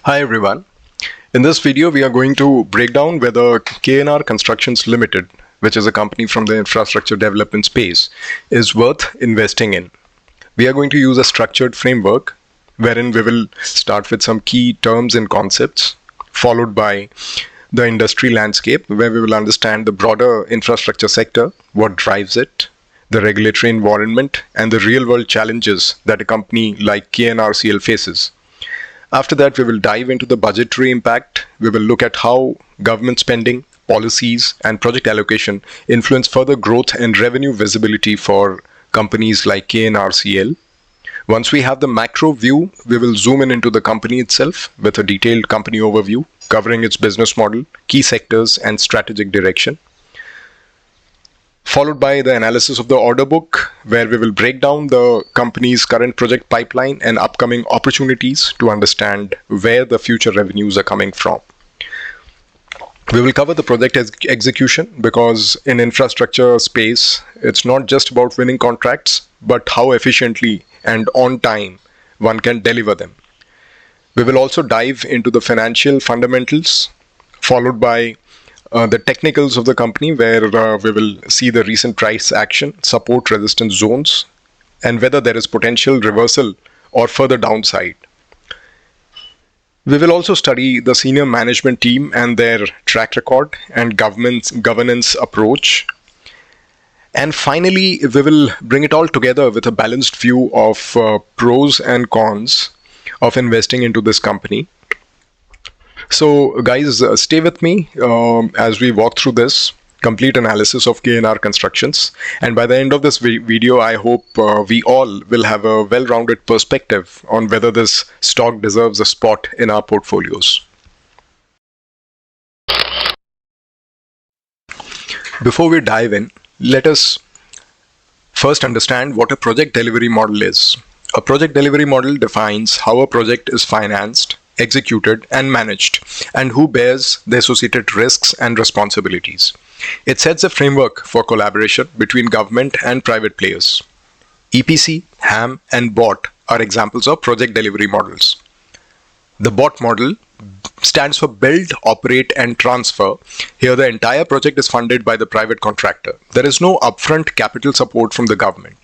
Hi everyone. In this video, we are going to break down whether KNR Constructions Limited, which is a company from the infrastructure development space, is worth investing in. We are going to use a structured framework wherein we will start with some key terms and concepts, followed by the industry landscape, where we will understand the broader infrastructure sector, what drives it, the regulatory environment, and the real-world challenges that a company like KNRCL faces. After that, we will dive into the budgetary impact. We will look at how government spending, policies, and project allocation influence further growth and revenue visibility for companies like KNRCL. Once we have the macro view, we will zoom in into the company itself with a detailed company overview covering its business model, key sectors, and strategic direction. Followed by the analysis of the order book, where we will break down the company's current project pipeline and upcoming opportunities to understand where the future revenues are coming from. We will cover the project execution because in infrastructure space, it's not just about winning contracts, but how efficiently and on time one can deliver them. We will also dive into the financial fundamentals, followed by the technicals of the company, where we will see the recent price action, support resistance zones, and whether there is potential reversal or further downside. We will also study the senior management team and their track record and governance approach. And finally, we will bring it all together with a balanced view of pros and cons of investing into this company. So guys, stay with me as we walk through this complete analysis of KNR Constructions. And by the end of this video, I hope we all will have a well-rounded perspective on whether this stock deserves a spot in our portfolios. Before we dive in, let us first understand what a project delivery model is. A project delivery model defines how a project is financed, executed, and managed, and who bears the associated risks and responsibilities. It sets a framework for collaboration between government and private players. EPC, HAM, and BOT are examples of project delivery models. The BOT model stands for Build, Operate, and Transfer. Here, the entire project is funded by the private contractor. There is no upfront capital support from the government.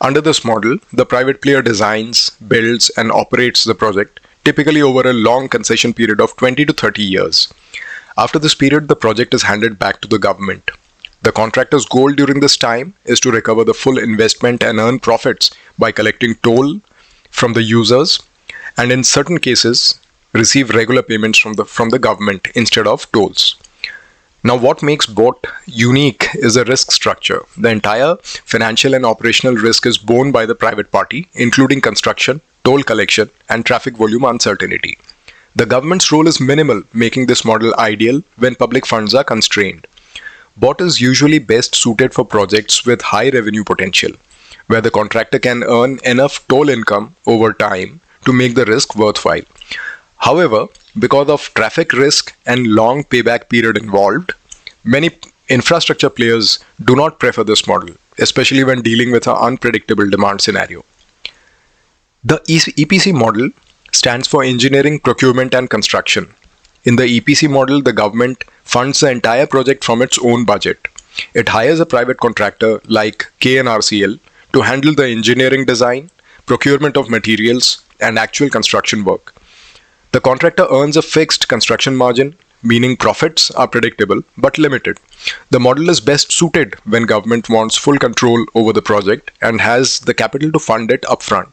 Under this model, the private player designs, builds, and operates the project, typically over a long concession period of 20 to 30 years. After this period, the project is handed back to the government. The contractor's goal during this time is to recover the full investment and earn profits by collecting toll from the users, and in certain cases, receive regular payments from the government instead of tolls. Now, what makes BOT unique is the risk structure. The entire financial and operational risk is borne by the private party, including construction, toll collection, and traffic volume uncertainty. The government's role is minimal, making this model ideal when public funds are constrained. BOT is usually best suited for projects with high revenue potential, where the contractor can earn enough toll income over time to make the risk worthwhile. However, because of traffic risk and long payback period involved, many infrastructure players do not prefer this model, especially when dealing with an unpredictable demand scenario. The EPC model stands for Engineering, Procurement, and Construction. In the EPC model, the government funds the entire project from its own budget. It hires a private contractor like KNRCL to handle the engineering design, procurement of materials, and actual construction work. The contractor earns a fixed construction margin, meaning profits are predictable but limited. The model is best suited when government wants full control over the project and has the capital to fund it upfront.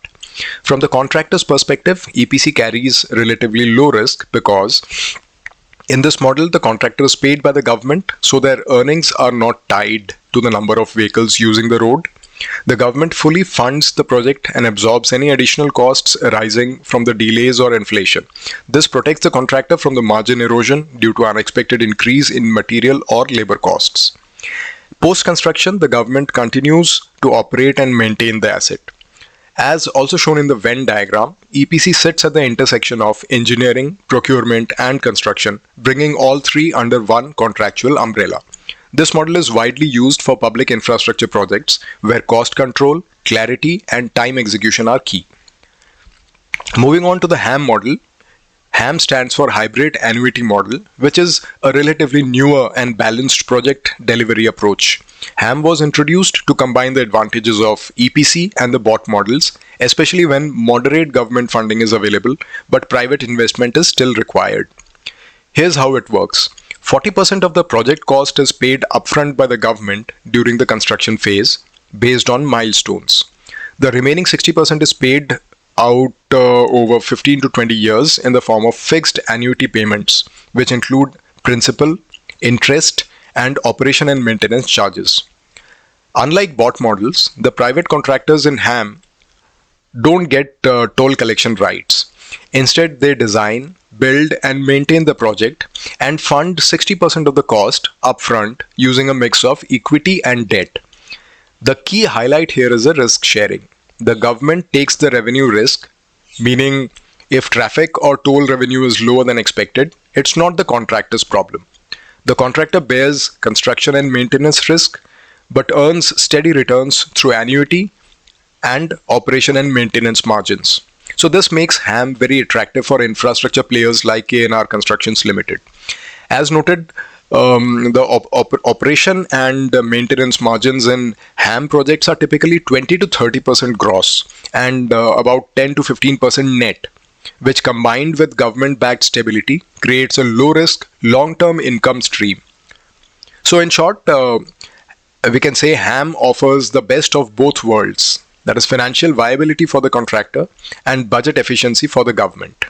From the contractor's perspective, EPC carries relatively low risk because in this model, the contractor is paid by the government, so their earnings are not tied to the number of vehicles using the road. The government fully funds the project and absorbs any additional costs arising from the delays or inflation. This protects the contractor from the margin erosion due to unexpected increase in material or labor costs. Post-construction, the government continues to operate and maintain the asset. As also shown in the Venn diagram, EPC sits at the intersection of engineering, procurement, and construction, bringing all three under one contractual umbrella. This model is widely used for public infrastructure projects where cost control, clarity, and time execution are key. Moving on to the HAM model, HAM stands for Hybrid Annuity Model, which is a relatively newer and balanced project delivery approach. HAM was introduced to combine the advantages of EPC and the BOT models, especially when moderate government funding is available, but private investment is still required. Here's how it works. 40% of the project cost is paid upfront by the government during the construction phase based on milestones. The remaining 60% is paid out over 15 to 20 years in the form of fixed annuity payments, which include principal, interest, and operation and maintenance charges. Unlike BOT models, the private contractors in HAM don't get toll collection rights. Instead, they design, build, and maintain the project and fund 60% of the cost upfront using a mix of equity and debt. The key highlight here is a risk sharing. The government takes the revenue risk, meaning if traffic or toll revenue is lower than expected, it's not the contractor's problem. The contractor bears construction and maintenance risk, but earns steady returns through annuity and operation and maintenance margins. So this makes HAM very attractive for infrastructure players like KNR Constructions Limited. As noted, the operation and maintenance margins in HAM projects are typically 20 to 30% gross and about 10 to 15% net, which combined with government-backed stability creates a low-risk, long-term income stream. So in short, we can say HAM offers the best of both worlds. That is financial viability for the contractor and budget efficiency for the government.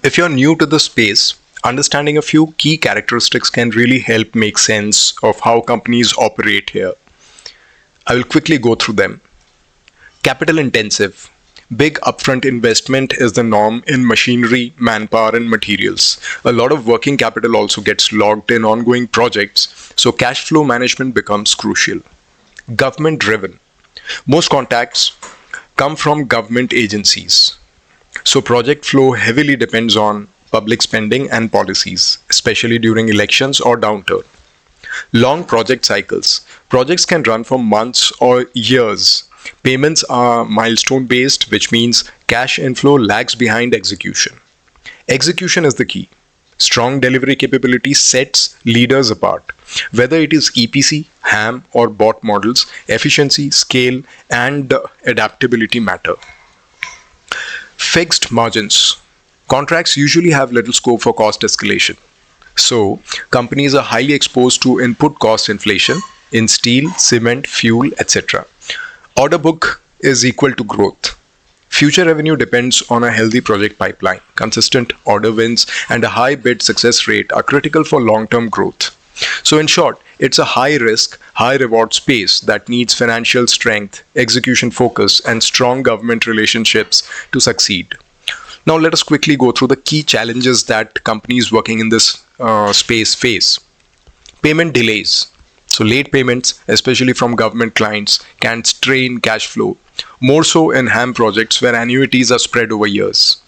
If you're new to the space, understanding a few key characteristics can really help make sense of how companies operate here. I will quickly go through them. Capital intensive. Big upfront investment is the norm in machinery, manpower, and materials. A lot of working capital also gets logged in ongoing projects, so cash flow management becomes crucial. Government driven. Most contacts come from government agencies. So project flow heavily depends on public spending and policies, especially during elections or downturn. Long project cycles. Projects can run for months or years. Payments are milestone based, which means cash inflow lags behind execution. Execution is the key. Strong delivery capability sets leaders apart. Whether it is EPC, HAM, or BOT models, efficiency, scale, and adaptability matter. Fixed margins. Contracts usually have little scope for cost escalation. So, companies are highly exposed to input cost inflation in steel, cement, fuel, etc. Order book is equal to growth. Future revenue depends on a healthy project pipeline. Consistent order wins and a high bid success rate are critical for long-term growth. So in short, it's a high risk, high reward space that needs financial strength, execution focus, and strong government relationships to succeed. Now let us quickly go through the key challenges that companies working in this space face. Payment delays. So late payments, especially from government clients, can strain cash flow, more so in HAM projects where annuities are spread over years.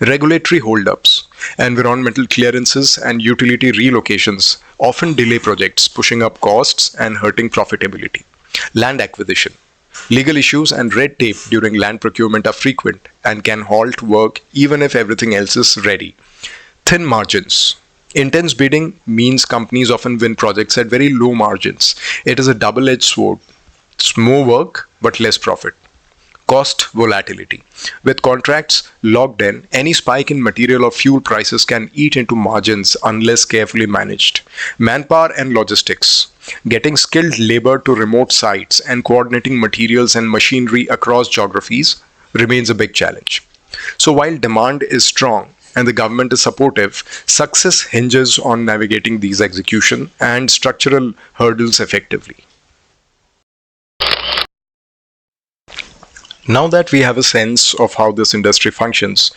Regulatory holdups. Environmental clearances and utility relocations often delay projects, pushing up costs and hurting profitability. Land acquisition. Legal issues and red tape during land procurement are frequent and can halt work even if everything else is ready. Thin margins. Intense bidding means companies often win projects at very low margins. It is a double-edged sword. It's more work but less profit. Cost volatility. With contracts locked in, any spike in material or fuel prices can eat into margins unless carefully managed. Manpower and logistics. Getting skilled labor to remote sites and coordinating materials and machinery across geographies remains a big challenge. So while demand is strong and the government is supportive, success hinges on navigating these execution and structural hurdles effectively. Now that we have a sense of how this industry functions,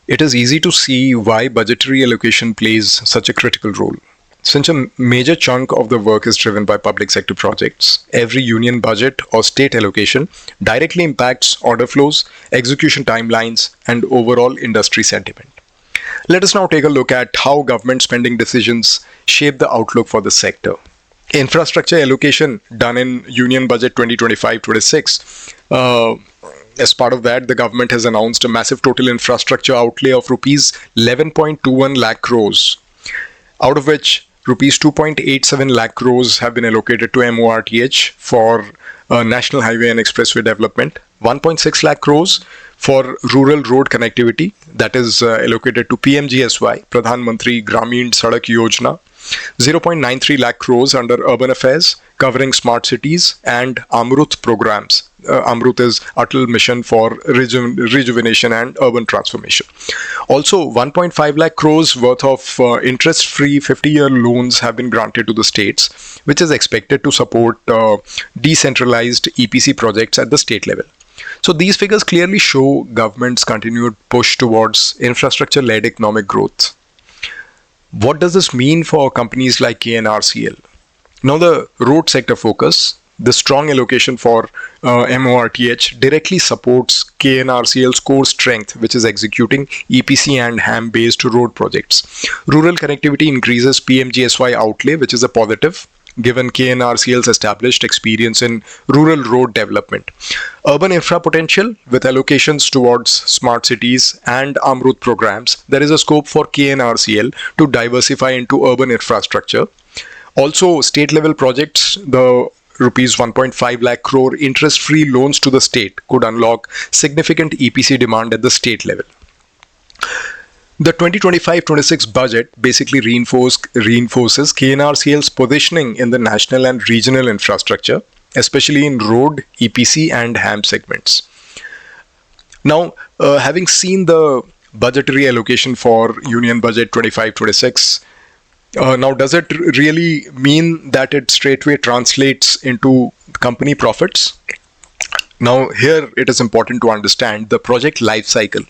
it is easy to see why budgetary allocation plays such a critical role. Since a major chunk of the work is driven by public sector projects, every union budget or state allocation directly impacts order flows, execution timelines, and overall industry sentiment. Let us now take a look at how government spending decisions shape the outlook for the sector. Infrastructure allocation done in Union Budget 2025-26 As part of that, the government has announced a massive total infrastructure outlay of rupees 11.21 lakh crores, out of which rupees 2.87 lakh crores have been allocated to MORTH for National Highway and Expressway Development, 1.6 lakh crores for rural road connectivity, that is allocated to PMGSY, Pradhan Mantri Gramin Sadak Yojana, 0.93 lakh crores under urban affairs covering smart cities and Amrut programs. Amrut is Atal Mission for Rejuvenation and Urban Transformation. Also, 1.5 lakh crores worth of interest-free 50-year loans have been granted to the states, which is expected to support decentralized EPC projects at the state level. So these figures clearly show government's continued push towards infrastructure-led economic growth. What does this mean for companies like KNRCL? Now, the road sector focus, the strong allocation for MORTH directly supports KNRCL's core strength, which is executing EPC and HAM-based road projects. Rural connectivity increases PMGSY outlay, which is a positive, given KNRCL's established experience in rural road development. Urban infra potential, with allocations towards smart cities and Amrut programs, there is a scope for KNRCL to diversify into urban infrastructure. Also, state-level projects, the rupees 1.5 lakh crore interest-free loans to the state could unlock significant EPC demand at the state level. The 2025-26 budget basically reinforces KNRCL's positioning in the national and regional infrastructure, especially in road, EPC and HAM segments. Now, having seen the budgetary allocation for Union Budget 25-26, now does it really mean that it straightway translates into company profits? Now, here it is important to understand the project life cycle.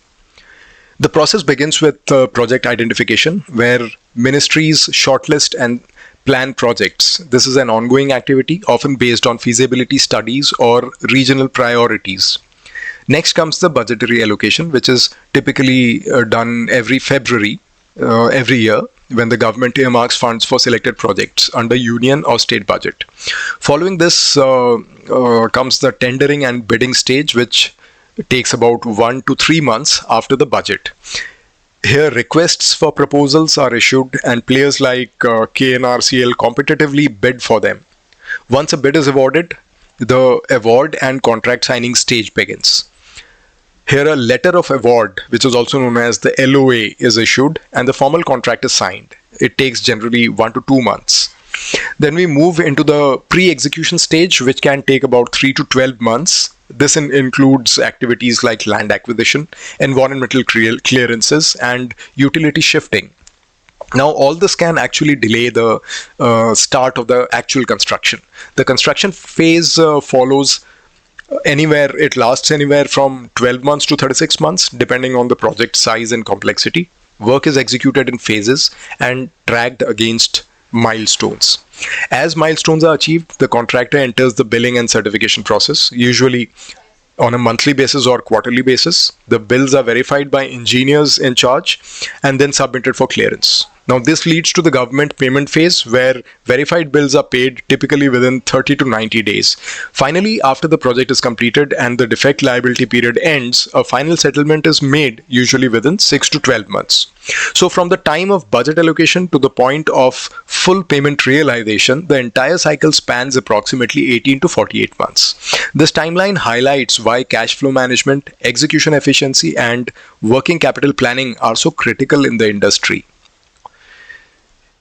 The process begins with project identification, where ministries shortlist and plan projects. This is an ongoing activity, often based on feasibility studies or regional priorities. Next comes the budgetary allocation, which is typically done every February every year, when the government earmarks funds for selected projects under union or state budget. Following this comes the tendering and bidding stage, which takes about 1 to 3 months after the budget. Here, requests for proposals are issued and players like KNRCL competitively bid for them. Once a bid is awarded, the award and contract signing stage begins. Here, a letter of award, which is also known as the LOA, is issued and the formal contract is signed. It takes generally 1 to 2 months. Then we move into the pre-execution stage, which can take about 3 to 12 months. This includes activities like land acquisition, environmental clearances, and utility shifting. Now, all this can actually delay the start of the actual construction. The construction phase it lasts anywhere from 12 months to 36 months, depending on the project size and complexity. Work is executed in phases and tracked against milestones. As milestones are achieved, the contractor enters the billing and certification process, usually on a monthly basis or quarterly basis. The bills are verified by engineers in charge and then submitted for clearance. Now, this leads to the government payment phase, where verified bills are paid typically within 30 to 90 days. Finally, after the project is completed and the defect liability period ends, a final settlement is made, usually within 6 to 12 months. So from the time of budget allocation to the point of full payment realization, the entire cycle spans approximately 18 to 48 months. This timeline highlights why cash flow management, execution efficiency, and working capital planning are so critical in the industry.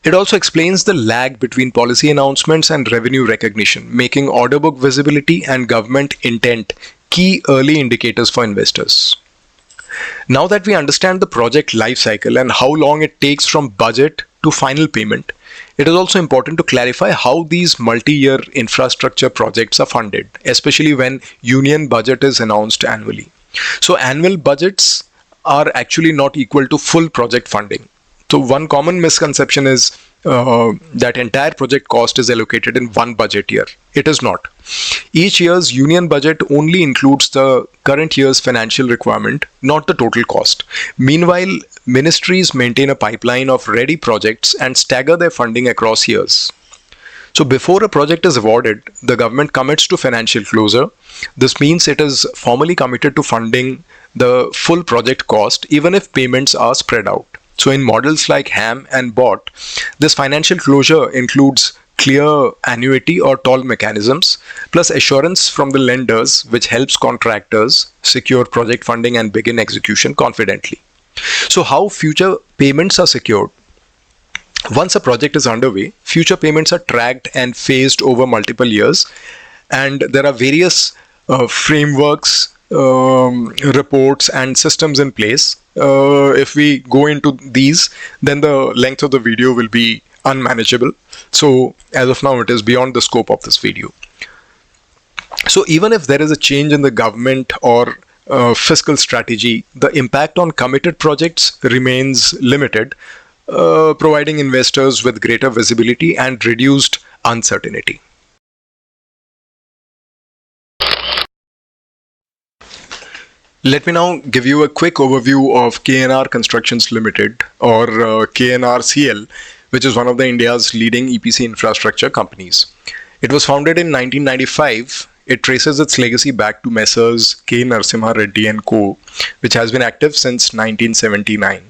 It also explains the lag between policy announcements and revenue recognition, making order book visibility and government intent key early indicators for investors. Now that we understand the project life cycle and how long it takes from budget to final payment, it is also important to clarify how these multi-year infrastructure projects are funded, especially when union budget is announced annually. So annual budgets are actually not equal to full project funding. So one common misconception is that entire project cost is allocated in one budget year. It is not. Each year's union budget only includes the current year's financial requirement, not the total cost. Meanwhile, ministries maintain a pipeline of ready projects and stagger their funding across years. So before a project is awarded, the government commits to financial closure. This means it is formally committed to funding the full project cost, even if payments are spread out. So in models like HAM and BOT, this financial closure includes clear annuity or toll mechanisms, plus assurance from the lenders, which helps contractors secure project funding and begin execution confidently. So how future payments are secured? Once a project is underway, future payments are tracked and phased over multiple years, and there are various frameworks, reports, and systems in place. If we go into these, then the length of the video will be unmanageable. So, as of now, it is beyond the scope of this video. So, even if there is a change in the government or fiscal strategy, the impact on committed projects remains limited, providing investors with greater visibility and reduced uncertainty. Let me now give you a quick overview of KNR Constructions Limited, or KNRCL, which is one of India's leading EPC infrastructure companies. It was founded in 1995. It traces its legacy back to Messrs. K. Narasimha Reddy and Co., which has been active since 1979.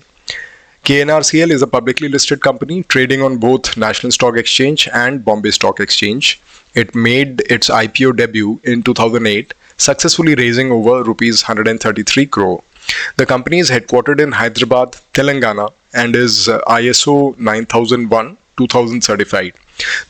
KNRCL is a publicly listed company trading on both National Stock Exchange and Bombay Stock Exchange. It made its IPO debut in 2008, successfully raising over rupees 133 crore. The company is headquartered in Hyderabad, Telangana, and is ISO 9001-2000 certified.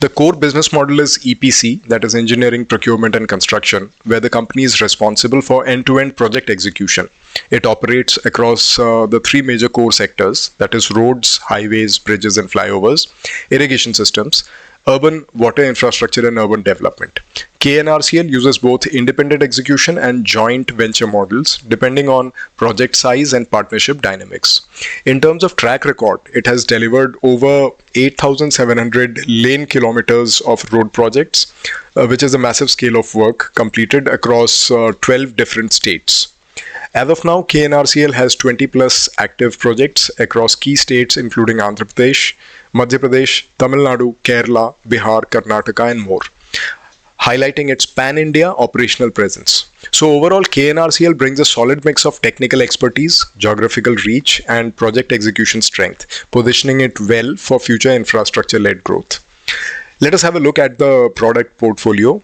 The core business model is EPC, that is engineering, procurement and construction, where the company is responsible for end-to-end project execution. It operates across the three major core sectors, that is roads, highways, bridges and flyovers, irrigation systems, urban water infrastructure and urban development. KNRCL uses both independent execution and joint venture models depending on project size and partnership dynamics. In terms of track record, it has delivered over 8,700 lane kilometers of road projects, which is a massive scale of work completed across 12 different states. As of now, KNRCL has 20 plus active projects across key states including Andhra Pradesh, Madhya Pradesh, Tamil Nadu, Kerala, Bihar, Karnataka and more, highlighting its pan-India operational presence. So overall, KNRCL brings a solid mix of technical expertise, geographical reach and project execution strength, positioning it well for future infrastructure-led growth. Let us have a look at the product portfolio.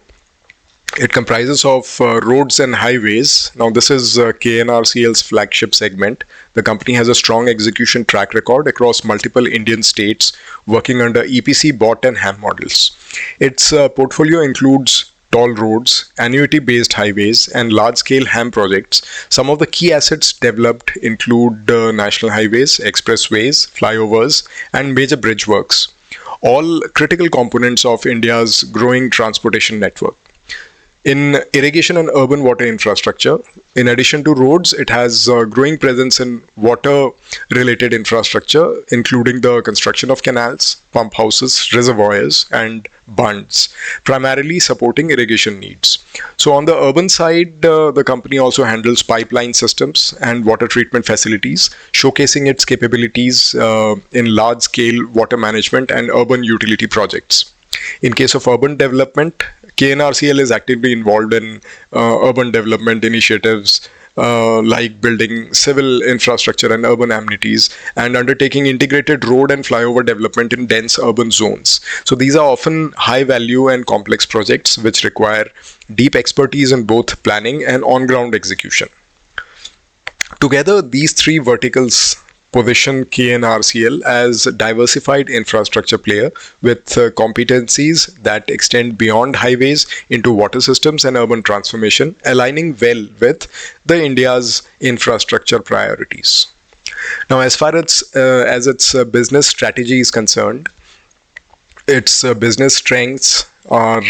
It comprises of roads and highways. Now this is KNRCL's flagship segment. The company has a strong execution track record across multiple Indian states, working under EPC, BOT and HAM models. Its portfolio includes toll roads, annuity-based highways and large-scale HAM projects. Some of the key assets developed include national highways, expressways, flyovers and major bridge works, all critical components of India's growing transportation network. In irrigation and urban water infrastructure, in addition to roads, it has a growing presence in water-related infrastructure, including the construction of canals, pump houses, reservoirs, and bunds, primarily supporting irrigation needs. So on the urban side, the company also handles pipeline systems and water treatment facilities, showcasing its capabilities in large-scale water management and urban utility projects. In case of urban development, KNRCL is actively involved in urban development initiatives like building civil infrastructure and urban amenities and undertaking integrated road and flyover development in dense urban zones. So these are often high value and complex projects which require deep expertise in both planning and on-ground execution. Together, these three verticals position KNRCL as a diversified infrastructure player with competencies that extend beyond highways into water systems and urban transformation, aligning well with the India's infrastructure priorities. Now, as far as its business strategy is concerned, its business strengths are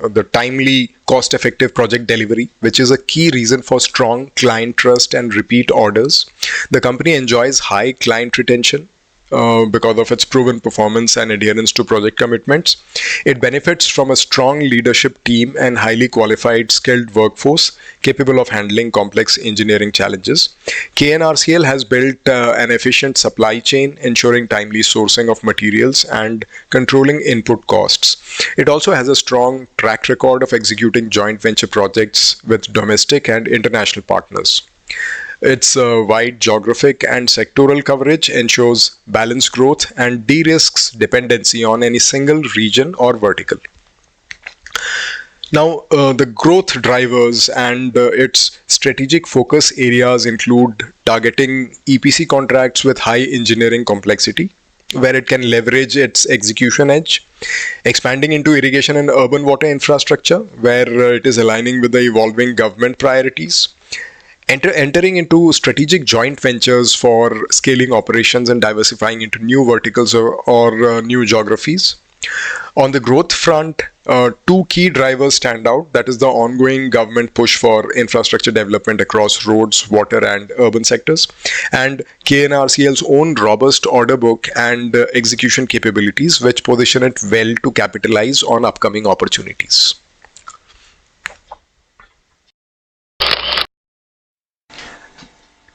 the timely, cost-effective project delivery, which is a key reason for strong client trust and repeat orders. The company enjoys high client retention, because of its proven performance and adherence to project commitments. It benefits from a strong leadership team and highly qualified, skilled workforce capable of handling complex engineering challenges. KNRCL has built an efficient supply chain, ensuring timely sourcing of materials and controlling input costs. It also has a strong track record of executing joint venture projects with domestic and international partners. Its wide geographic and sectoral coverage ensures balanced growth and de-risks dependency on any single region or vertical. Now, the growth drivers and its strategic focus areas include targeting EPC contracts with high engineering complexity, where it can leverage its execution edge, expanding into irrigation and urban water infrastructure, where it is aligning with the evolving government priorities, entering into strategic joint ventures for scaling operations and diversifying into new verticals or new geographies. On the growth front, two key drivers stand out. That is the ongoing government push for infrastructure development across roads, water, and urban sectors, and KNRCL's own robust order book and execution capabilities, which position it well to capitalize on upcoming opportunities.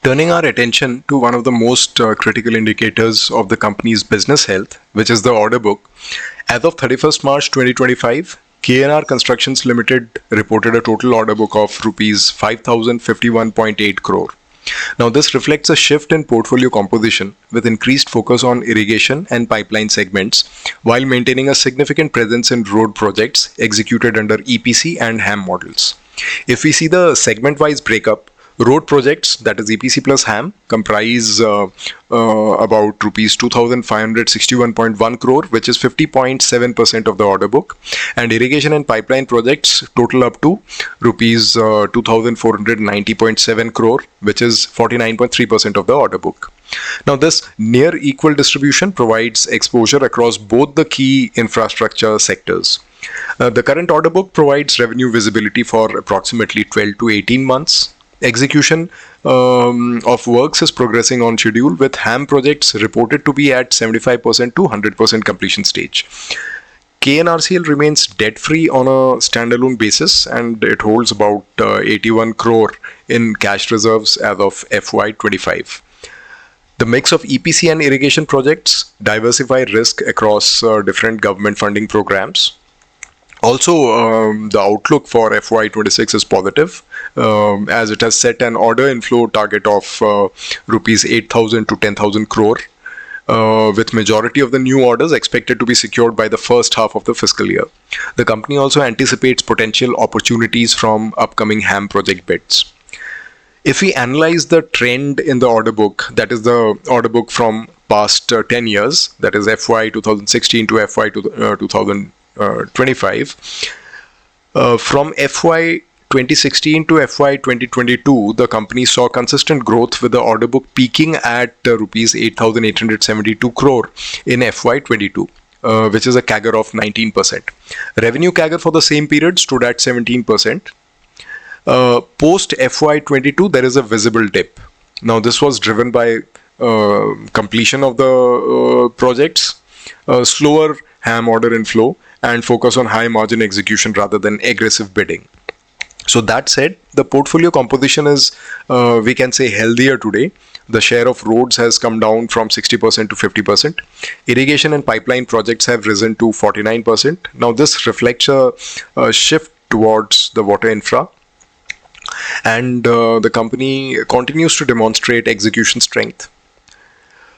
Turning our attention to one of the most critical indicators of the company's business health, which is the order book. As of 31st March 2025, KNR Constructions Limited reported a total order book of rupees 5,051.8 crore. Now, this reflects a shift in portfolio composition with increased focus on irrigation and pipeline segments, while maintaining a significant presence in road projects executed under EPC and HAM models. If we see the segment-wise breakup, road projects, that is EPC plus HAM, comprise about rupees 2,561.1 crore, which is 50.7% of the order book, and irrigation and pipeline projects total up to rupees 2,490.7 crore, which is 49.3% of the order book. Now, this near equal distribution provides exposure across both the key infrastructure sectors. The current order book provides revenue visibility for approximately 12 to 18 months. Execution of works is progressing on schedule, with HAM projects reported to be at 75% to 100% completion stage. KNRCL remains debt-free on a standalone basis, and it holds about 81 crore in cash reserves as of FY25. The mix of EPC and irrigation projects diversify risk across different government funding programs. Also, the outlook for FY26 is positive, as it has set an order inflow target of rupees 8,000 to 10,000 crore, with majority of the new orders expected to be secured by the first half of the fiscal year. The company also anticipates potential opportunities from upcoming HAM project bids. If we analyze the trend in the order book, that is the order book from past 10 years, that is FY 2016 to FY 2025, from FY 2016 to FY 2022, the company saw consistent growth, with the order book peaking at rupees 8,872 crore in FY 22, which is a CAGR of 19%. Revenue CAGR for the same period stood at 17%. Post FY 22, there is a visible dip. Now, this was driven by completion of the projects, slower HAM order inflow, and focus on high margin execution rather than aggressive bidding. So that said, the portfolio composition is, we can say, healthier today. The share of roads has come down from 60% to 50%. Irrigation and pipeline projects have risen to 49%. Now, this reflects a shift towards the water infra, and the company continues to demonstrate execution strength.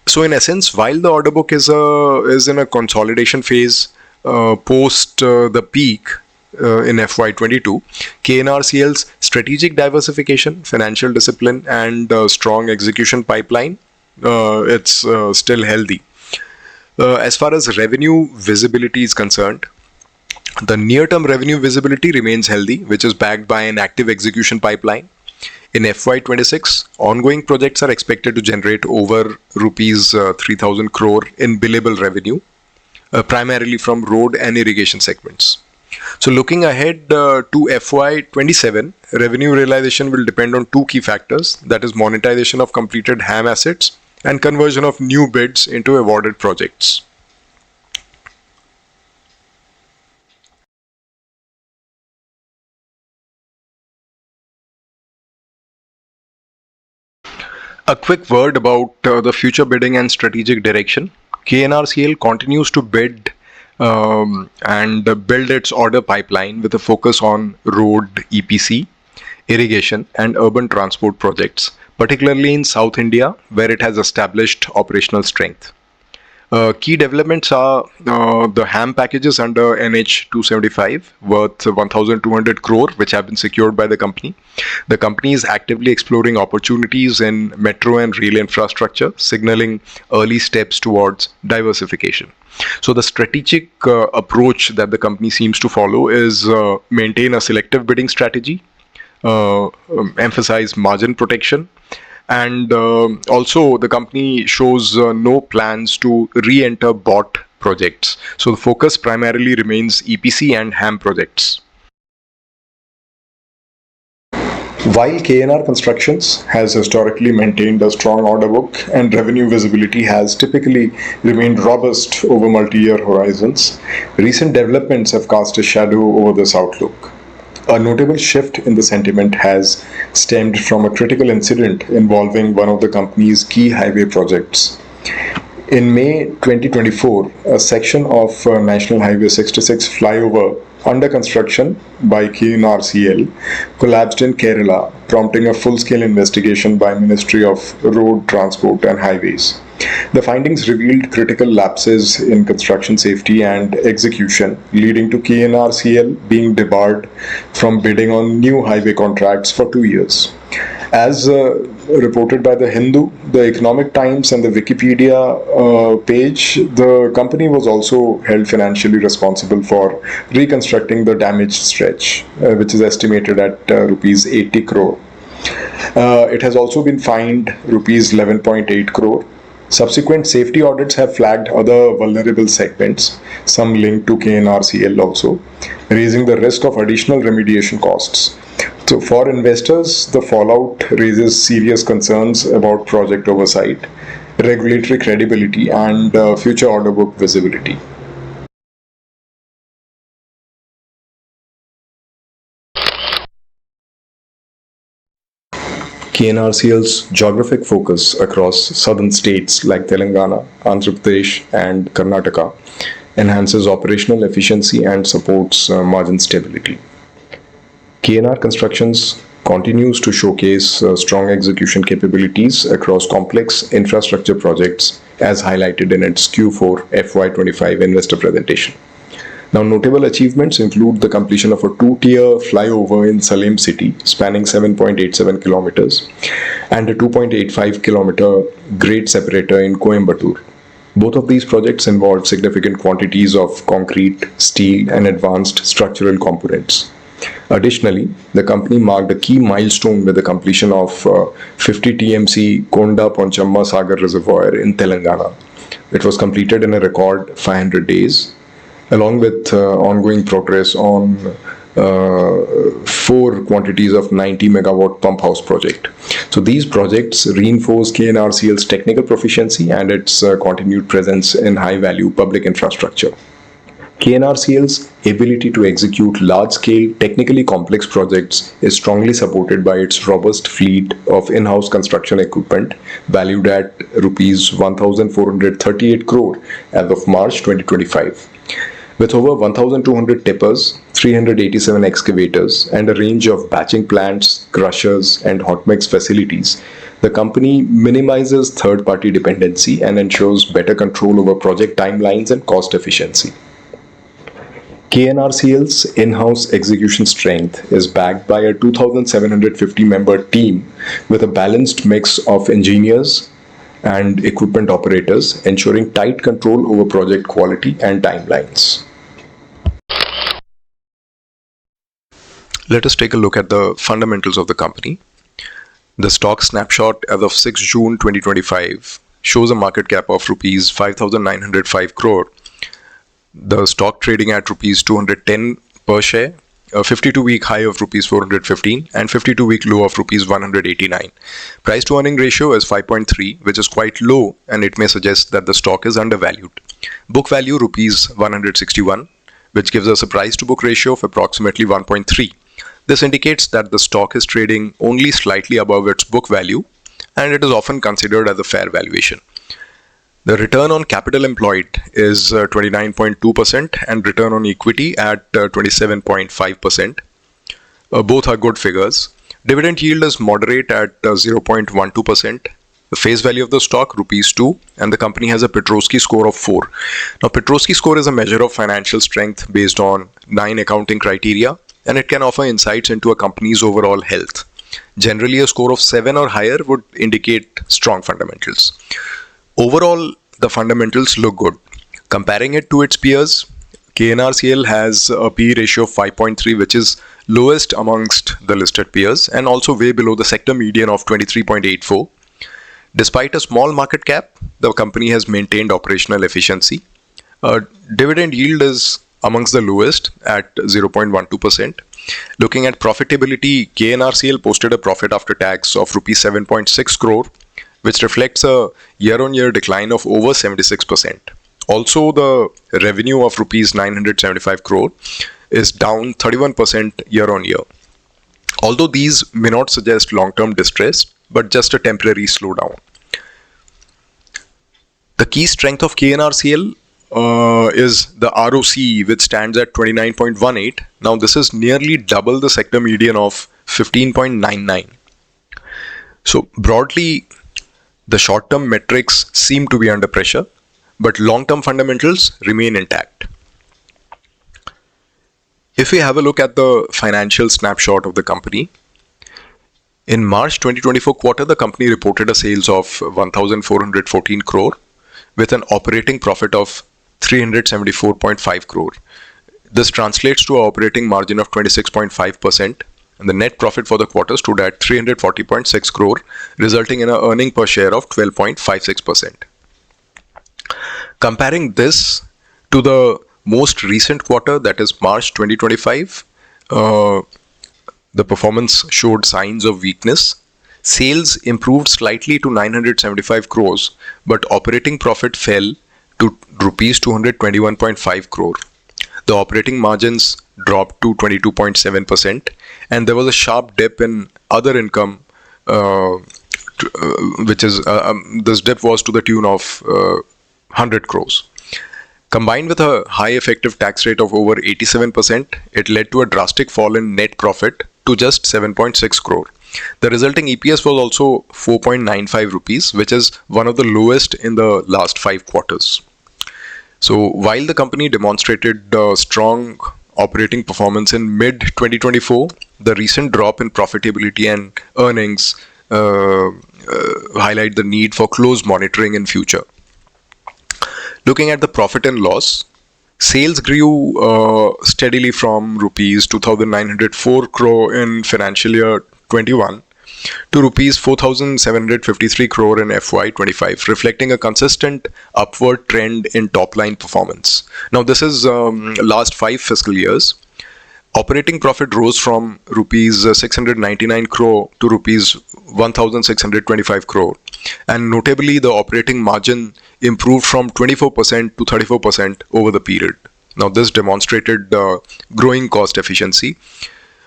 So, in essence, while the order book is in a consolidation phase post the peak in FY22, KNRCL's strategic diversification, financial discipline, and strong execution pipeline, it's still healthy. As far as revenue visibility is concerned, the near-term revenue visibility remains healthy, which is backed by an active execution pipeline. In FY26, ongoing projects are expected to generate over rupees 3,000 crore in billable revenue, primarily from road and irrigation segments. So, looking ahead to FY27, revenue realization will depend on two key factors, that is monetization of completed HAM assets and conversion of new bids into awarded projects. A quick word about the future bidding and strategic direction. KNRCL continues to bid and build its order pipeline with a focus on road EPC, irrigation, and urban transport projects, particularly in South India, where it has established operational strength. Key developments are the HAM packages under NH 275 worth 1,200 crore, which have been secured by the company. The company is actively exploring opportunities in metro and rail infrastructure, signaling early steps towards diversification. So the strategic approach that the company seems to follow is maintain a selective bidding strategy, emphasize margin protection, and also the company shows no plans to re-enter bought projects. So the focus primarily remains EPC and HAM projects. While KNR Constructions has historically maintained a strong order book and revenue visibility has typically remained robust over multi-year horizons, recent developments have cast a shadow over this outlook. A notable shift in the sentiment has stemmed from a critical incident involving one of the company's key highway projects. In May 2024, a section of National Highway 66 flyover under construction by KNRCL collapsed in Kerala, prompting a full-scale investigation by Ministry of Road Transport and Highways. The findings revealed critical lapses in construction safety and execution, leading to KNRCL being debarred from bidding on new highway contracts for 2 years. As reported by the Hindu, the Economic Times, and the Wikipedia page, the company was also held financially responsible for reconstructing the damaged stretch, which is estimated at rupees 80 crore. It has also been fined rupees 11.8 crore. Subsequent safety audits have flagged other vulnerable segments, some linked to KNRCL also, raising the risk of additional remediation costs. So for investors, the fallout raises serious concerns about project oversight, regulatory credibility, and future order book visibility. KNRCL's geographic focus across southern states like Telangana, Andhra Pradesh, and Karnataka enhances operational efficiency and supports margin stability. KNR Constructions continues to showcase strong execution capabilities across complex infrastructure projects as highlighted in its Q4 FY25 investor presentation. Now, notable achievements include the completion of a two-tier flyover in Salem city spanning 7.87 kilometers and a 2.85 kilometer grade separator in Coimbatore. Both of these projects involved significant quantities of concrete, steel, and advanced structural components. Additionally, the company marked a key milestone with the completion of 50 TMC Konda Ponchamma Sagar Reservoir in Telangana. It was completed in a record 500 days, along with ongoing progress on 4 quantities of 90 megawatt pump house project. So these projects reinforce KNRCL's technical proficiency and its continued presence in high value public infrastructure. KNRCL's ability to execute large-scale, technically complex projects is strongly supported by its robust fleet of in-house construction equipment valued at rupees 1,438 crore as of March 2025. With over 1,200 tippers, 387 excavators, and a range of batching plants, crushers, and hot mix facilities, the company minimizes third-party dependency and ensures better control over project timelines and cost efficiency. KNRCL's in-house execution strength is backed by a 2,750-member team with a balanced mix of engineers and equipment operators, ensuring tight control over project quality and timelines. Let us take a look at the fundamentals of the company. The stock snapshot as of 6 June 2025 shows a market cap of rupees 5,905 crore. The stock trading at rupees 210 per share, a 52-week high of rupees 415 and 52-week low of rupees 189. Price to earning ratio is 5.3, which is quite low, and it may suggest that the stock is undervalued. Book value rupees 161, which gives us a price to book ratio of approximately 1.3. This indicates that the stock is trading only slightly above its book value, and it is often considered as a fair valuation. The return on capital employed is 29.2% and return on equity at 27.5%. Both are good figures. Dividend yield is moderate at 0.12%. The face value of the stock rupees 2, and the company has a Petrosky score of 4. Now, Petrosky score is a measure of financial strength based on 9 accounting criteria, and it can offer insights into a company's overall health. Generally, a score of 7 or higher would indicate strong fundamentals. Overall, the fundamentals look good. Comparing it to its peers, KNRCL has a P/E ratio of 5.3, which is lowest amongst the listed peers and also way below the sector median of 23.84. Despite a small market cap, the company has maintained operational efficiency. Dividend yield is amongst the lowest at 0.12%. Looking at profitability, KNRCL posted a profit after tax of rupees 7.6 crore, which reflects a year-on-year decline of over 76%. Also, the revenue of rupees 975 crore is down 31% year-on-year. Although these may not suggest long-term distress, but just a temporary slowdown. The key strength of KNRCL is the ROC, which stands at 29.18. Now, this is nearly double the sector median of 15.99. So, broadly, the short-term metrics seem to be under pressure, but long-term fundamentals remain intact. If we have a look at the financial snapshot of the company, in March 2024 quarter, the company reported a sales of 1,414 crore with an operating profit of 374.5 crore. This translates to an operating margin of 26.5%, and the net profit for the quarter stood at 340.6 crore, resulting in an earning per share of 12.56%. Comparing this to the most recent quarter, that is March 2025, the performance showed signs of weakness. Sales improved slightly to 975 crores, but operating profit fell to rupees 221.5 crore. The operating margins dropped to 22.7%, and there was a sharp dip in other income, which is this dip was to the tune of 100 crores. Combined with a high effective tax rate of over 87%, it led to a drastic fall in net profit to just 7.6 crore. The resulting EPS was also 4.95 rupees, which is one of the lowest in the last 5 quarters. So while the company demonstrated strong operating performance in mid-2024, the recent drop in profitability and earnings highlight the need for close monitoring in future. Looking at the profit and loss, sales grew steadily from rupees 2,904 crore in financial year 21 to rupees 4,753 crore in FY25, reflecting a consistent upward trend in top-line performance. Now, this is last 5 fiscal years. Operating profit rose from rupees 699 crore to rupees 1,625 crore, and notably, the operating margin improved from 24% to 34% over the period. Now, this demonstrated growing cost efficiency.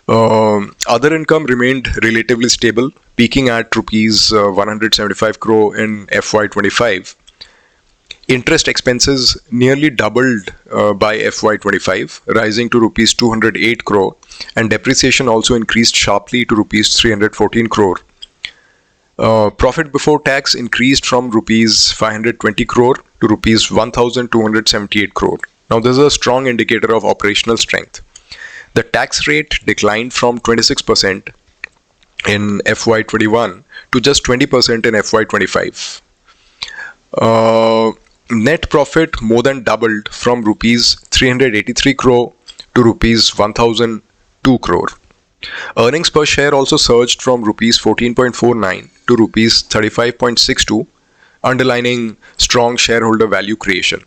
Other income remained relatively stable, peaking at rupees 175 crore in FY25. Interest expenses nearly doubled by FY25, rising to rupees 208 crore, and depreciation also increased sharply to rupees 314 crore. Profit before tax increased from rupees 520 crore to rupees 1,278 crore. Now, this is a strong indicator of operational strength. The tax rate declined from 26% in FY21 to just 20% in FY25. Net profit more than doubled from rupees 383 crore to rupees 1,002 crore. Earnings per share also surged from rupees 14.49 to rupees 35.62, underlining strong shareholder value creation.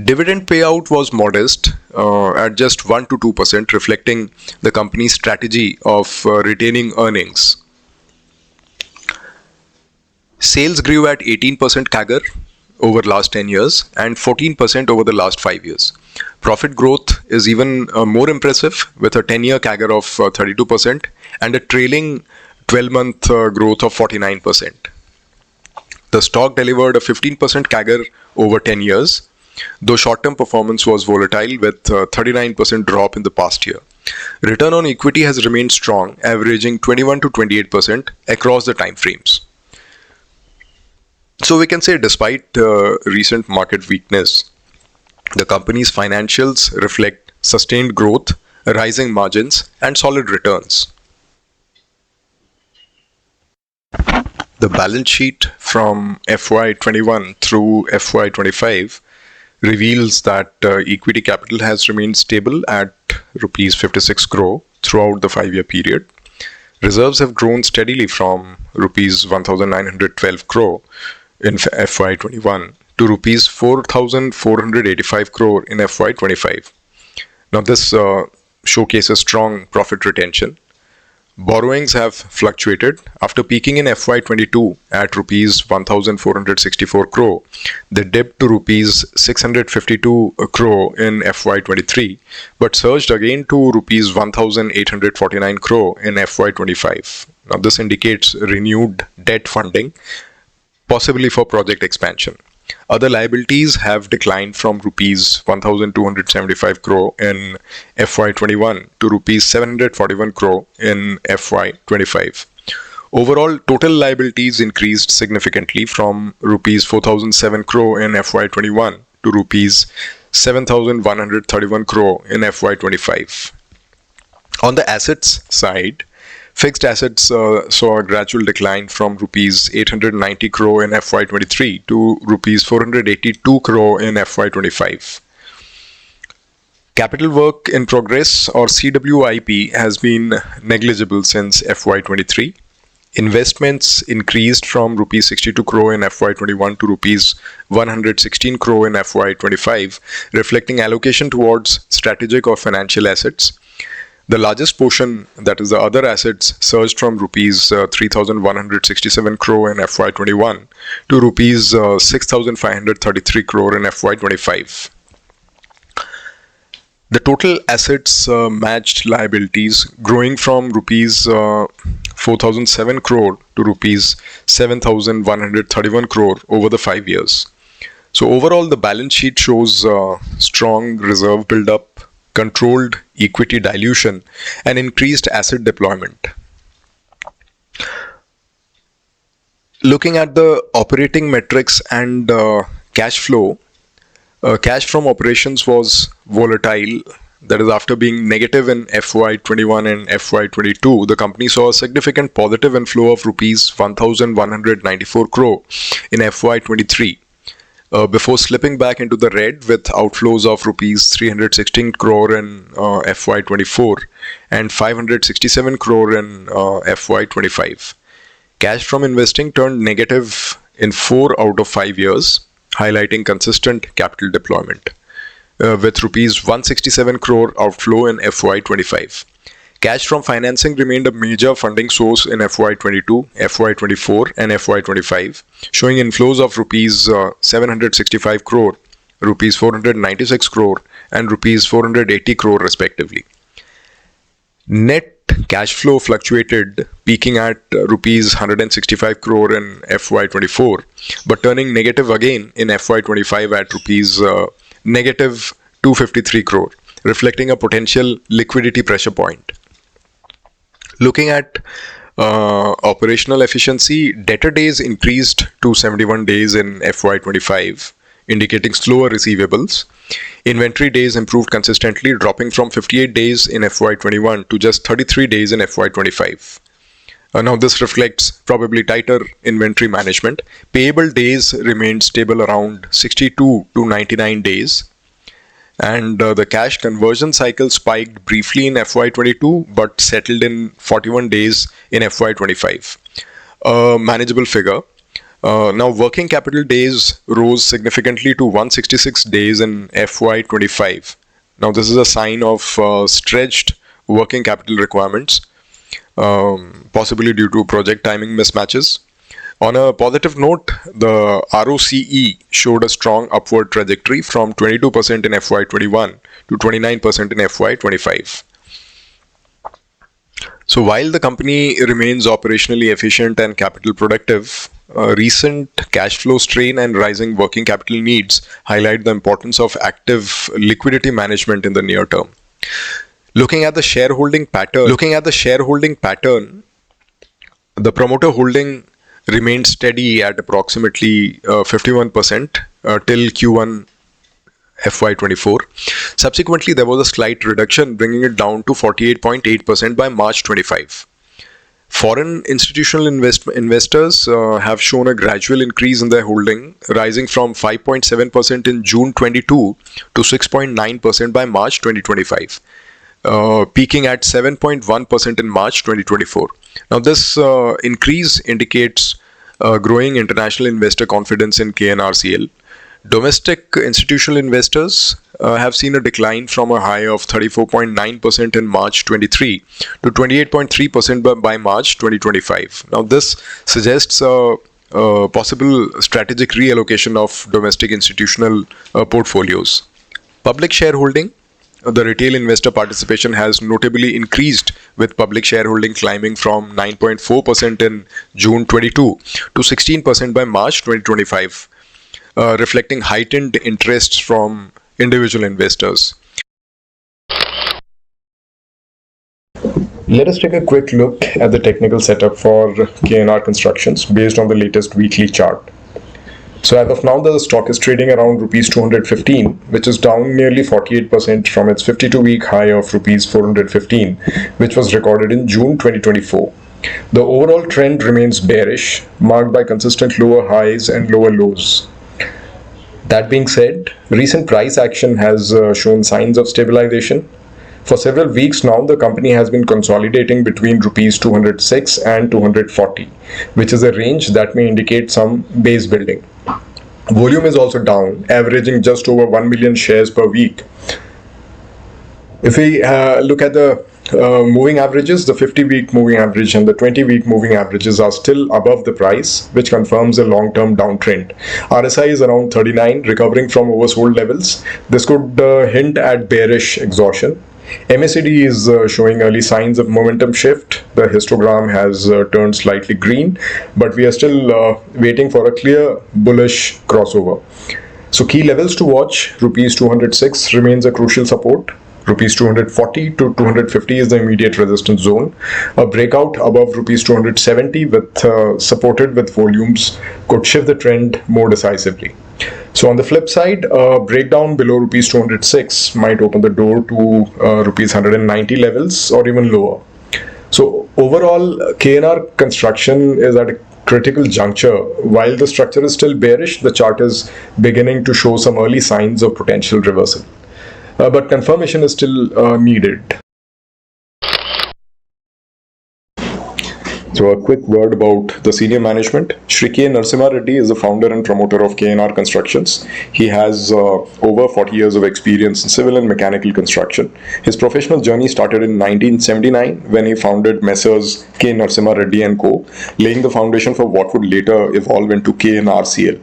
Dividend payout was modest at just 1 to 2%, reflecting the company's strategy of retaining earnings. Sales grew at 18% CAGR over last 10 years and 14% over the last 5 years. Profit growth is even more impressive with a 10-year CAGR of 32% and a trailing 12-month growth of 49%. The stock delivered a 15% CAGR over 10 years, though short-term performance was volatile with a 39% drop in the past year. Return on equity has remained strong, averaging 21 to 28% across the time frames. So we can say despite recent market weakness, the company's financials reflect sustained growth, rising margins, and solid returns. The balance sheet from FY21 through FY25 reveals that equity capital has remained stable at rupees 56 crore throughout the 5-year period. Reserves have grown steadily from rupees 1912 crore in FY21 to rupees 4485 crore in FY25. Now this showcases strong profit retention. Borrowings have fluctuated. After peaking in FY22 at rupees 1464 crore, they dipped to rupees 652 crore in FY23, but surged again to rupees 1849 crore in FY25. Now this indicates renewed debt funding, possibly for project expansion. Other liabilities have declined from rupees 1275 crore in FY21 to rupees 741 crore in FY25. Overall, total liabilities increased significantly from rupees 4007 crore in FY21 to rupees 7131 crore in FY25. On the assets side, fixed assets saw a gradual decline from rupees 890 crore in FY23 to rupees 482 crore in FY25. Capital work in progress or CWIP has been negligible since FY23. Investments increased from rupees 62 crore in FY21 to rupees 116 crore in FY25, reflecting allocation towards strategic or financial assets. The largest portion, that is the other assets, surged from rupees 3,167 crore in FY21 to rupees 6,533 crore in FY25. The total assets matched liabilities, growing from rupees 4,007 crore to rupees 7,131 crore over the 5 years. So overall, the balance sheet shows strong reserve buildup, controlled equity dilution, and increased asset deployment. Looking at the operating metrics and cash flow, cash from operations was volatile. That is, after being negative in FY21 and FY22, the company saw a significant positive inflow of rupees 1,194 crore in FY23. Before slipping back into the red with outflows of rupees 316 crore in FY24 and 567 crore in FY25. Cash from investing turned negative in 4 out of 5 years, highlighting consistent capital deployment, with rupees 167 crore outflow in FY25. Cash from financing remained a major funding source in FY22, FY24 and FY25, showing inflows of rupees 765 crore, rupees 496 crore and rupees 480 crore respectively. Net cash flow fluctuated, peaking at rupees 165 crore in FY24, but turning negative again in FY25 at rupees negative 253 crore, reflecting a potential liquidity pressure point. Looking at operational efficiency, debtor days increased to 71 days in FY25, indicating slower receivables. Inventory days improved consistently, dropping from 58 days in FY21 to just 33 days in FY25. Now this reflects probably tighter inventory management. Payable days remained stable around 62 to 99 days. And the cash conversion cycle spiked briefly in FY22 but settled in 41 days in FY25. A manageable figure. Now, working capital days rose significantly to 166 days in FY25. Now, this is a sign of stretched working capital requirements, possibly due to project timing mismatches. On a positive note, the ROCE showed a strong upward trajectory from 22% in FY21 to 29% in FY25. So while the company remains operationally efficient and capital productive, recent cash flow strain and rising working capital needs highlight the importance of active liquidity management in the near term. Looking at the shareholding pattern, the promoter holding remained steady at approximately 51% till Q1 FY24. Subsequently, there was a slight reduction, bringing it down to 48.8% by March 25. Foreign institutional investors have shown a gradual increase in their holding, rising from 5.7% in June 22 to 6.9% by March 2025, peaking at 7.1% in March 2024. Now, this increase indicates growing international investor confidence in KNRCL. Domestic institutional investors have seen a decline from a high of 34.9% in March 23 to 28.3% by March 2025. Now, this suggests a possible strategic reallocation of domestic institutional portfolios. Public shareholding. The retail investor participation has notably increased, with public shareholding climbing from 9.4% in June 22 to 16% by March 2025. Reflecting heightened interest from individual investors. Let us take a quick look at the technical setup for KNR Constructions based on the latest weekly chart. So as of now, the stock is trading around rupees 215, which is down nearly 48% from its 52-week high of rupees 415, which was recorded in June 2024. The overall trend remains bearish, marked by consistent lower highs and lower lows. That being said, recent price action has shown signs of stabilization. For several weeks now, the company has been consolidating between rupees 206 and 240, which is a range that may indicate some base building. Volume is also down, averaging just over 1 million shares per week. If we look at the moving averages, the 50-week moving average and the 20-week moving averages are still above the price, which confirms a long-term downtrend. RSI is around 39, recovering from oversold levels. This could hint at bearish exhaustion. MACD is showing early signs of momentum shift. The histogram has turned slightly green, but we are still waiting for a clear bullish crossover. So key levels to watch: rupees 206 remains a crucial support. Rupees 240 to 250 is the immediate resistance zone. A breakout above rupees 270 supported with volumes could shift the trend more decisively. So on the flip side, a breakdown below rupees 206 might open the door to rupees 190 levels or even lower. So overall, KNR Construction is at a critical juncture. While the structure is still bearish, the chart is beginning to show some early signs of potential reversal. But confirmation is still needed. So a quick word about the senior management. Shri K. Narasimha Reddy is the founder and promoter of KNR Constructions. He has over 40 years of experience in civil and mechanical construction. His professional journey started in 1979 when he founded Messrs. K. Narasimha Reddy & Co., laying the foundation for what would later evolve into KNRCL.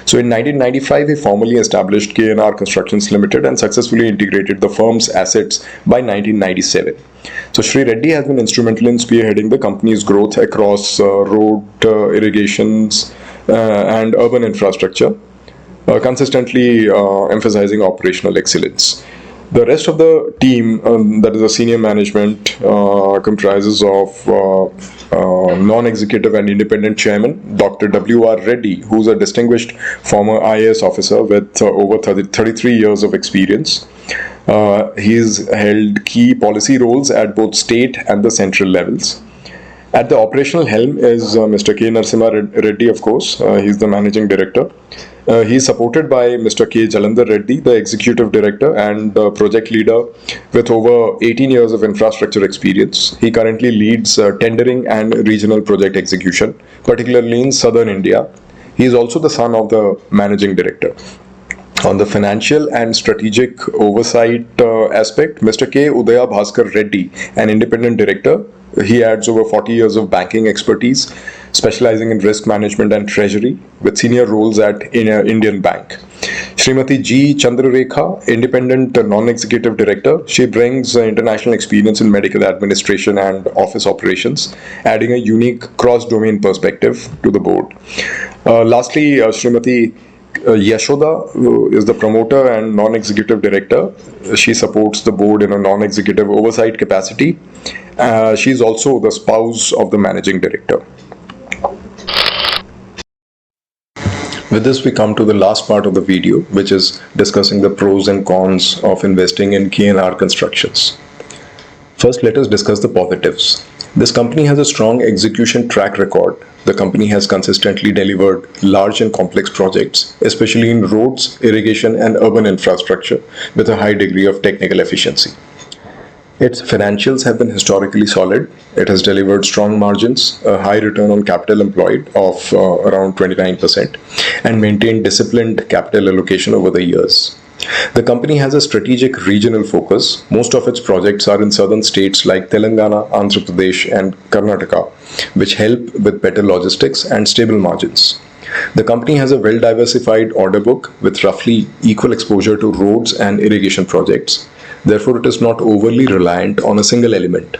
So in 1995, he formally established KNR Constructions Limited and successfully integrated the firm's assets by 1997. So Shri Reddy has been instrumental in spearheading the company's growth across road, irrigations, and urban infrastructure, consistently emphasizing operational excellence. The rest of the team, that is the senior management, comprises of non-executive and independent chairman, Dr. W.R. Reddy, who's a distinguished former IAS officer with over 33 years of experience. He's held key policy roles at both state and the central levels. At the operational helm is Mr. K. Narasimha Reddy, of course. He's the managing director. He is supported by Mr. K. Jalandhar Reddy, the executive director and project leader with over 18 years of infrastructure experience. He currently leads tendering and regional project execution, particularly in southern India. He is also the son of the managing director. On the financial and strategic oversight aspect, Mr. K. Udaya Bhaskar Reddy, an independent director, he adds over 40 years of banking expertise, specializing in risk management and treasury, with senior roles at Indian Bank. Srimati G. Chandrarekha, independent non-executive director, she brings international experience in medical administration and office operations, adding a unique cross-domain perspective to the board. Lastly, Srimati Yashoda is the promoter and non-executive director. She supports the board in a non-executive oversight capacity. She is also the spouse of the managing director. With this, we come to the last part of the video, which is discussing the pros and cons of investing in KNR Constructions. First, let us discuss the positives. This company has a strong execution track record. The company has consistently delivered large and complex projects, especially in roads, irrigation, and urban infrastructure, with a high degree of technical efficiency. Its financials have been historically solid. It has delivered strong margins, a high return on capital employed of around 29%, and maintained disciplined capital allocation over the years. The company has a strategic regional focus. Most of its projects are in southern states like Telangana, Andhra Pradesh, and Karnataka, which help with better logistics and stable margins. The company has a well-diversified order book with roughly equal exposure to roads and irrigation projects. Therefore, it is not overly reliant on a single element.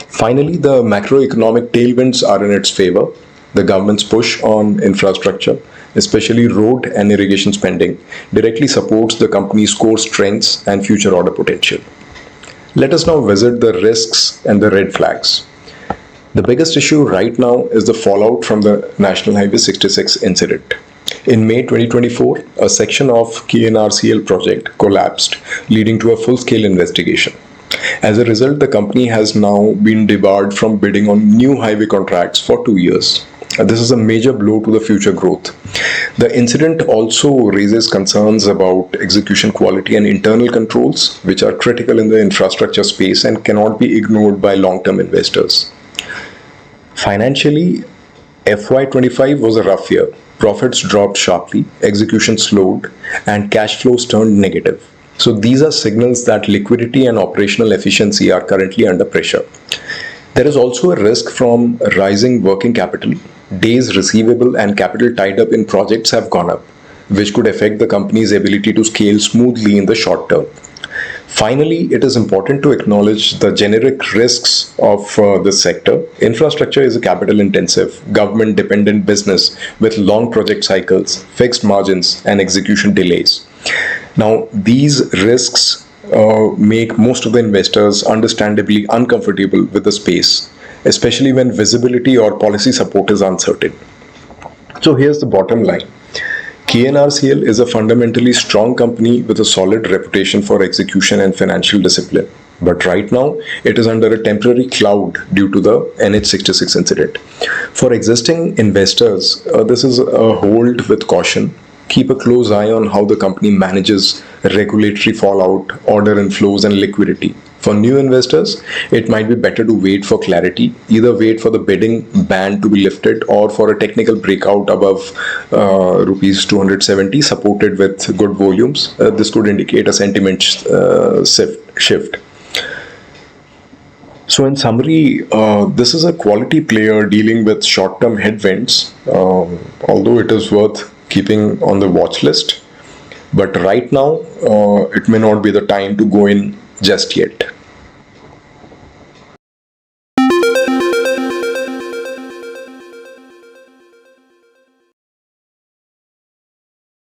Finally, the macroeconomic tailwinds are in its favor. The government's push on infrastructure, especially road and irrigation spending, directly supports the company's core strengths and future order potential. Let us now visit the risks and the red flags. The biggest issue right now is the fallout from the National Highway 66 incident. In May 2024, a section of KNRCL project collapsed, leading to a full-scale investigation. As a result, the company has now been debarred from bidding on new highway contracts for 2 years. This is a major blow to the future growth. The incident also raises concerns about execution quality and internal controls, which are critical in the infrastructure space and cannot be ignored by long-term investors. Financially, FY25 was a rough year. Profits dropped sharply, execution slowed, and cash flows turned negative. So these are signals that liquidity and operational efficiency are currently under pressure. There is also a risk from rising working capital. Days receivable and capital tied up in projects have gone up, which could affect the company's ability to scale smoothly in the short term. Finally, it is important to acknowledge the generic risks of this sector. Infrastructure is a capital-intensive, government-dependent business with long project cycles, fixed margins, and execution delays. Now, these risks make most of the investors understandably uncomfortable with the space, especially when visibility or policy support is uncertain. So here's the bottom line. KNRCL is a fundamentally strong company with a solid reputation for execution and financial discipline. But right now, it is under a temporary cloud due to the NH66 incident. For existing investors, this is a hold with caution. Keep a close eye on how the company manages regulatory fallout, order inflows, and liquidity. For new investors, it might be better to wait for clarity, either wait for the bidding ban to be lifted or for a technical breakout above rupees 270 supported with good volumes. This could indicate a sentiment shift. So in summary, this is a quality player dealing with short-term headwinds, although it is worth keeping on the watch list. But right now, it may not be the time to go in just yet.